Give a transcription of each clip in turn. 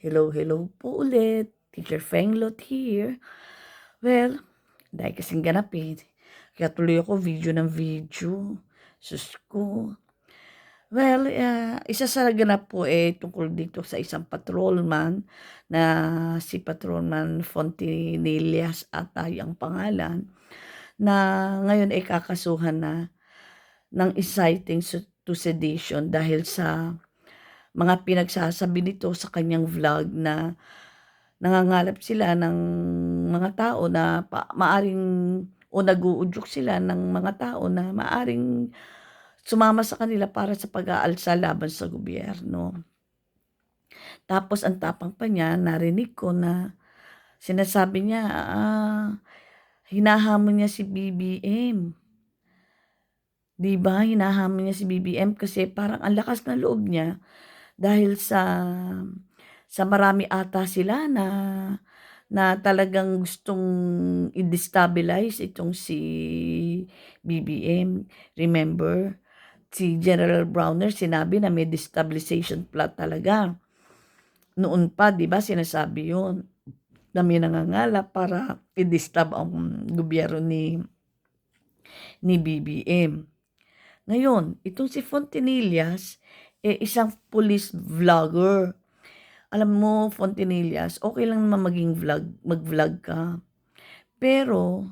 Hello po ulit. Teacher Fenglot here. Well, dahil kasing ganap eh. Kaya tuloy ako video ng video. Sus ko. Well, isa sa ganap po tungkol dito sa isang patrolman na si Patrolman Fontanillas ata ang pangalan na ngayon ay kakasuhan na ng inciting to sedition dahil sa mga pinagsasabi nito sa kanyang vlog na nangangalap sila ng mga tao na maaring o nag-uudyok sila ng mga tao na maaring sumama sa kanila para sa pag-aalsa laban sa gobyerno. Tapos ang tapang pa niya, narinig ko na sinasabi niya, hinahamon niya si BBM. 'Di ba? Hinahamon niya si BBM kasi parang ang lakas ng loob niya dahil sa marami ata sila na talagang gustong i-destabilize itong si BBM. Remember, si General Browner sinabi na may destabilization plot talaga. Noon pa, 'di ba, sinasabi 'yun na may nangangalap para i-disturb ang gobyerno ni BBM. Ngayon, itong si Fontanillas, isang police vlogger. Alam mo, Fontanillas, okay lang naman mag-vlog ka. Pero,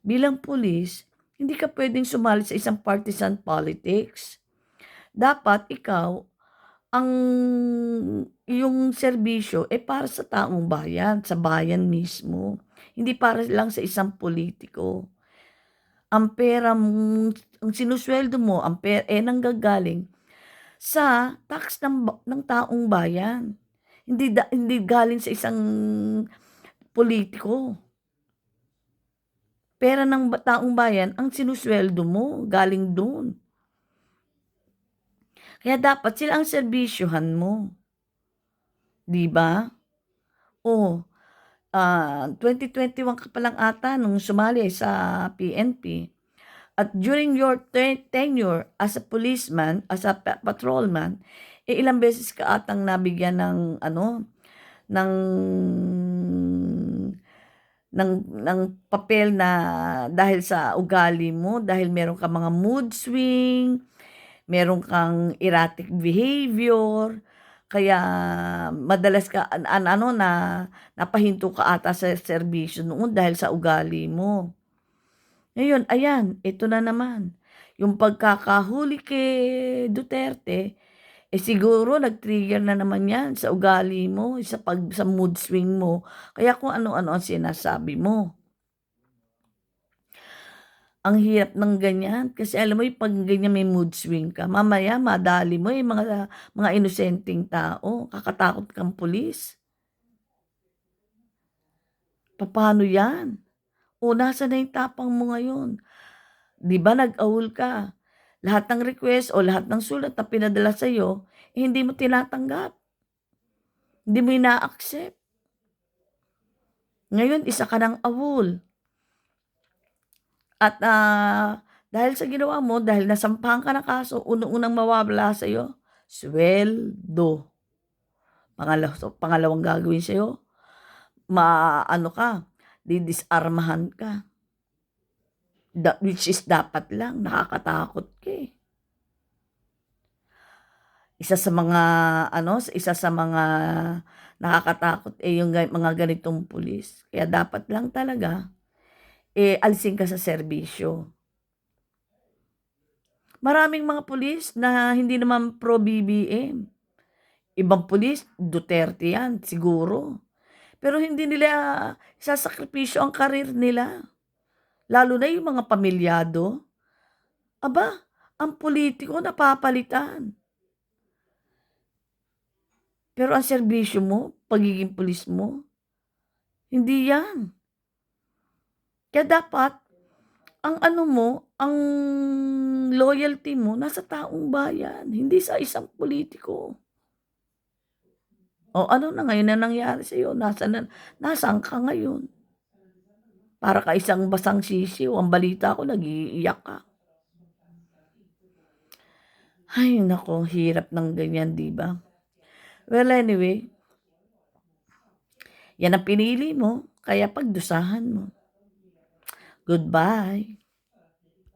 bilang pulis, hindi ka pwedeng sumali sa isang partisan politics. Dapat ikaw, ang iyong serbisyo para sa taong bayan, sa bayan mismo. Hindi para lang sa isang politiko. Ang pera mo, ang sinusweldo mo, ang pera nanggagaling sa tax ng taong bayan. Hindi galing sa isang politiko. Pera ng taong bayan ang sinusweldo mo, galing doon. Kaya dapat sila ang serbisyohan mo. 'Di ba? 2021 ka pa lang ata nung sumali sa PNP. At during your tenure as a policeman, as a patrolman, ilang beses ka atang nabigyan ng ng papel na dahil sa ugali mo, dahil meron kang mga mood swing, meron kang erratic behavior, kaya madalas ka na napahinto ka ata sa serbisyo noon dahil sa ugali mo. Ngayon, ayan, ito na naman. Yung pagkakahuli kay Duterte, siguro nag-trigger na naman yan sa ugali mo, sa mood swing mo. Kaya kung ano-ano ang sinasabi mo. Ang hirap ng ganyan. Kasi alam mo, pag ganyan may mood swing ka, mamaya madali mo yung mga inosenteng tao. Kakatakot kang pulis. Paano yan? O, nasa na yung tapang mo ngayon? 'Di ba nag-awol ka? Lahat ng request o lahat ng sulat na pinadala sa'yo, hindi mo tinatanggap. Hindi mo ina-accept. Ngayon, isa ka ng awol. At dahil sa ginawa mo, dahil nasampahan ka ng kaso, unang-unang mawawala sa'yo, sweldo. Pangalawang gagawin sa'yo, didisarmahan ka. Which is dapat lang, nakakatakot ka eh. Isa sa mga nakakatakot yung mga ganitong pulis. Kaya dapat lang talaga, alisin ka sa serbisyo. Maraming mga pulis na hindi naman pro-BBM. Ibang pulis, Duterte yan, siguro. Pero hindi nila isasakripisyo ang karir nila. Lalo na yung mga pamilyado. Aba, ang politiko napapalitan. Pero ang serbisyo mo, pagiging pulis mo, hindi yan. Kaya dapat, ang loyalty mo nasa taong bayan, hindi sa isang politiko. O ano na ngayon na nangyari sa'yo? Nasaan ka ngayon? Para ka isang basang sisiw. Ang balita ko, nag-iiyak ka. Ay, nako, hirap ng ganyan, di ba? Well, anyway, Yan ang pinili mo, kaya pagdusahan mo. Goodbye.